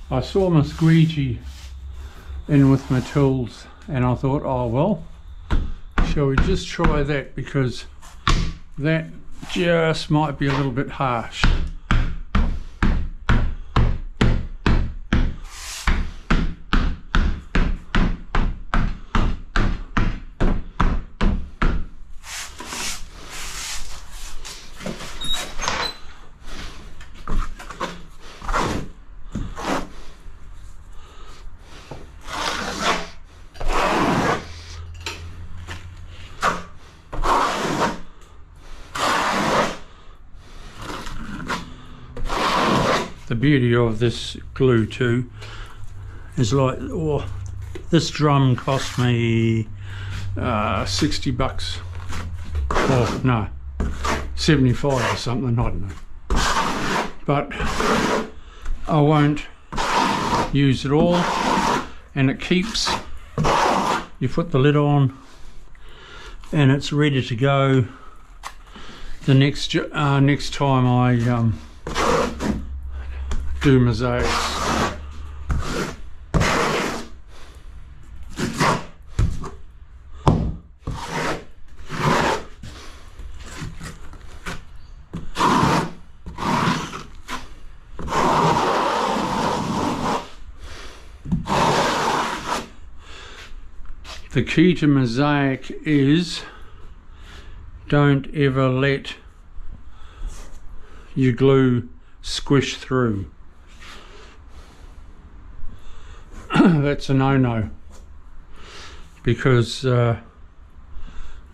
I saw my squeegee in with my tools and I thought, oh well, shall we just try that, because that just might be a little bit harsh. The beauty of this glue too is, like, oh, this drum cost me 60 bucks, or no, 75 or something, I don't know, but I won't use it all, and it keeps. You put the lid on and it's ready to go the next time I do mosaics. The key to mosaic is, don't ever let your glue squish through. That's a no-no, because then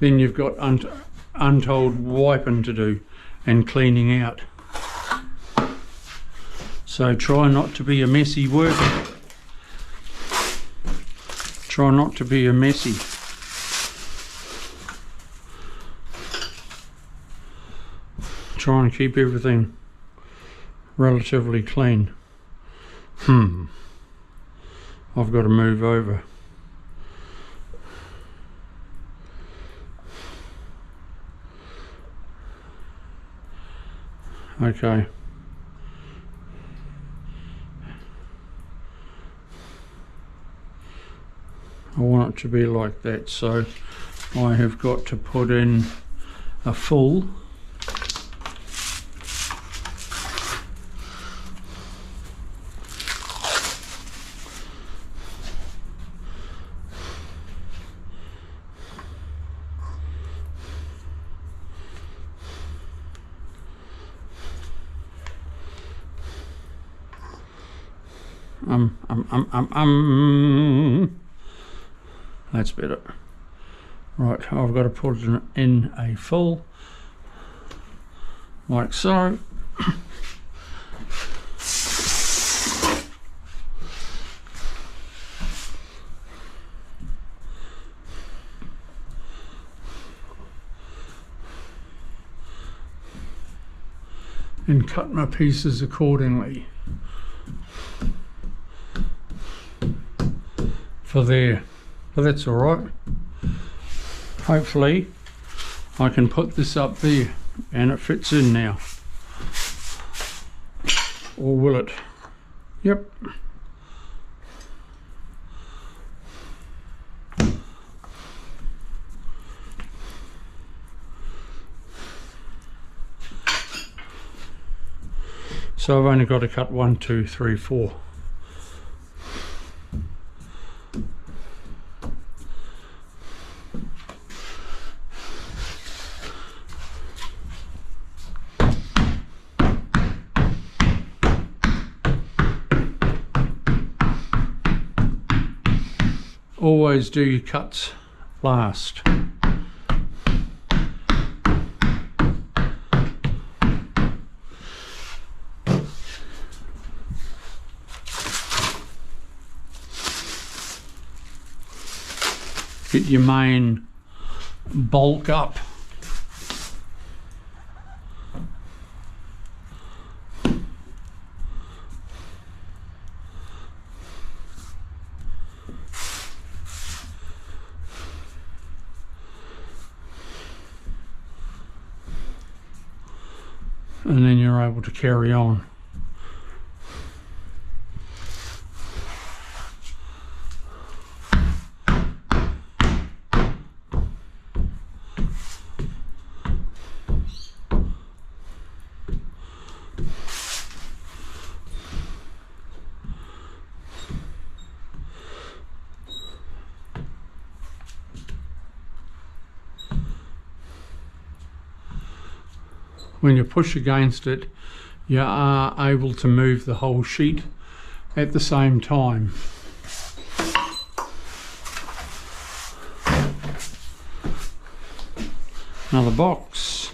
you've got untold wiping to do and cleaning out. So try not to be a messy worker. Try not to be a messy. Try and keep everything relatively clean. I've got to move over. Okay. I want it to be like that, so I have got to put in a full that's better. Right, I've got to put it in a full, like so. And cut my pieces accordingly for there. But that's all right. Hopefully I can put this up there and it fits in now. Or will it? Yep. So I've only got to cut 1, 2, 3, 4. Always do your cuts last. Get your main bulk up. And then you're able to carry on. when you push against it, you are able to move the whole sheet at the same time. Another box.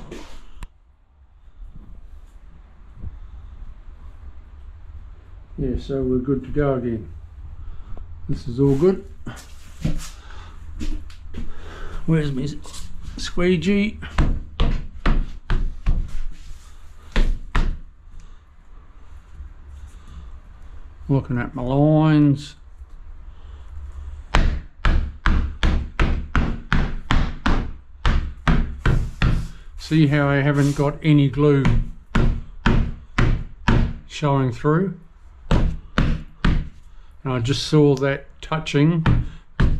Yeah, so we're good to go again. This is all good. Where's my squeegee? Looking at my lines. See how I haven't got any glue showing through? And I just saw that touching,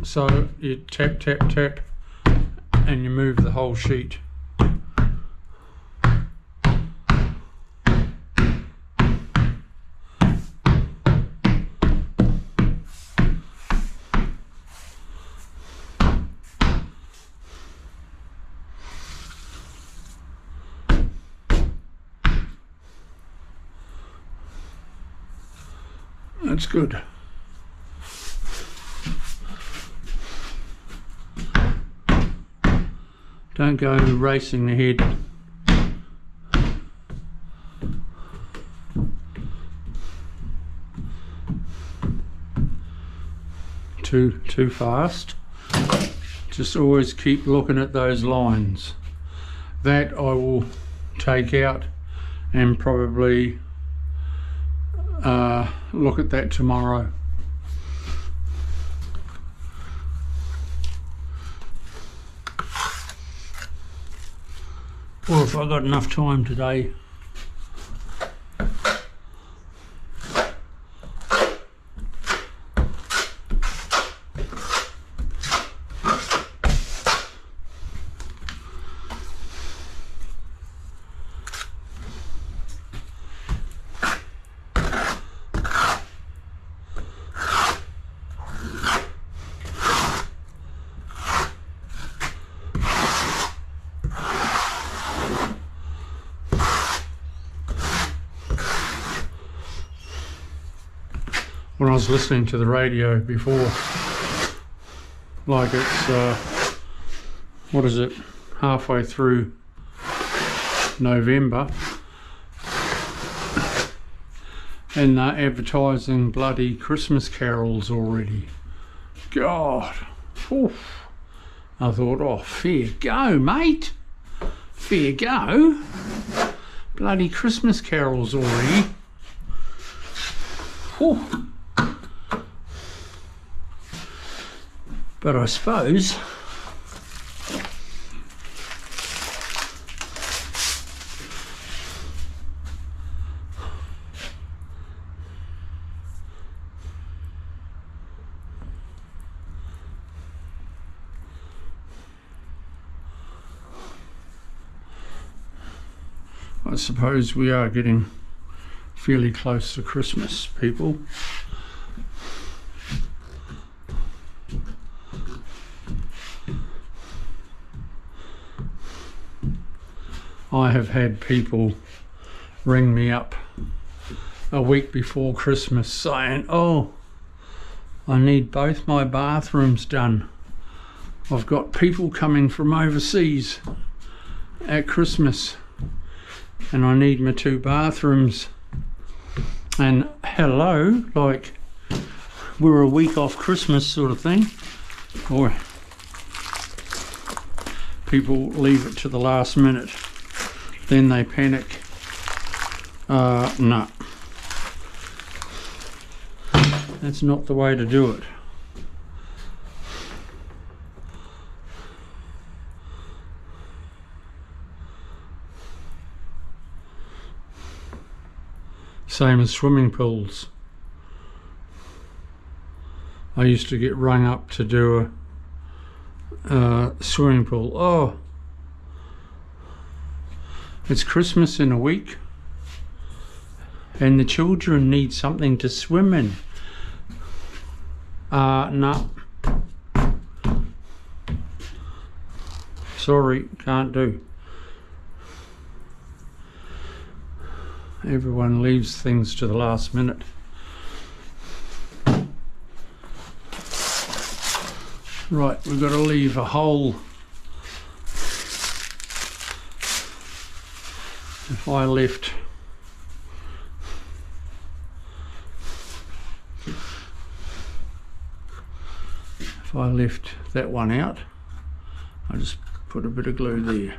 so you tap, tap, tap, and you move the whole sheet. That's good. Don't go racing ahead. Too fast. Just always keep looking at those lines. That I will take out and probably look at that tomorrow. Or if I got enough time today. When I was listening to the radio before, like it's, what is it, halfway through November, and they're advertising bloody Christmas carols already. God, oof. I thought, oh, fair go, mate, fair go, bloody Christmas carols already. Oof. But I suppose we are getting fairly close to Christmas, people. I have had people ring me up a week before Christmas saying, oh, I need both my bathrooms done. I've got people coming from overseas at Christmas and I need my 2 bathrooms. And hello, like we're a week off Christmas sort of thing. Or people leave it to the last minute. Then they panic. No. That's not the way to do it. Same as swimming pools. I used to get rung up to do a swimming pool. Oh, it's Christmas in a week and the children need something to swim in. No. Sorry, can't do. Everyone leaves things to the last minute. Right, we've got to leave a hole. If I left that one out, I just put a bit of glue there.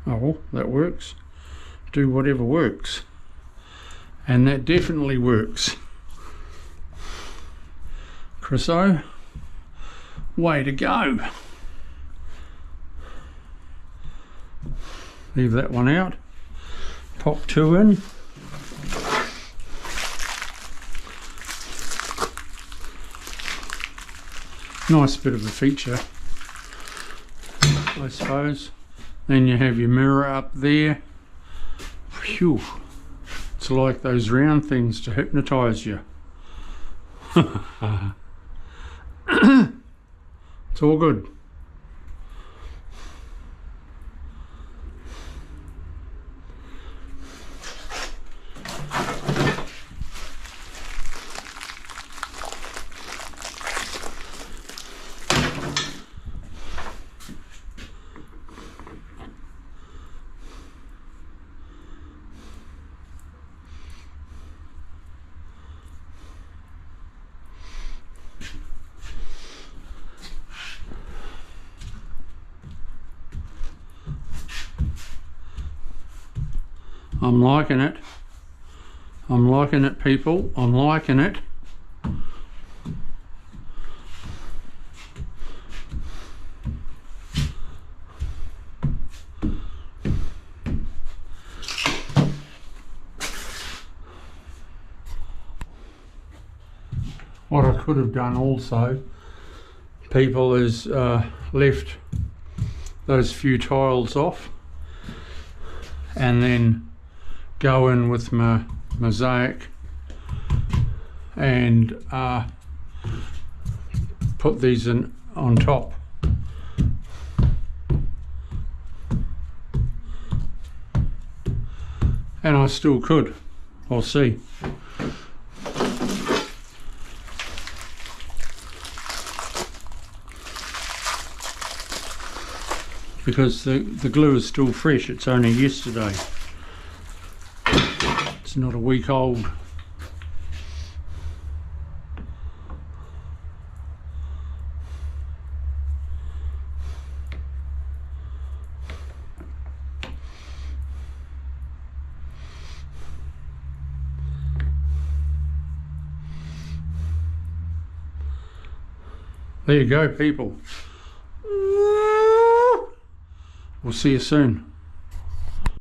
Oh, that works. Do whatever works. And that definitely works. Chriso, way to go. Leave that one out. Pop 2 in. Nice bit of a feature, I suppose. Then you have your mirror up there. Phew. It's like those round things to hypnotise you. It's all good. I'm liking it. I'm liking it, people. I'm liking it. What I could have done also, people, is left those few tiles off and then go in with my mosaic and put these in on top. And I still could. I'll see. Because the glue is still fresh. It's only yesterday. It's not a week old. There you go, people. We'll see you soon.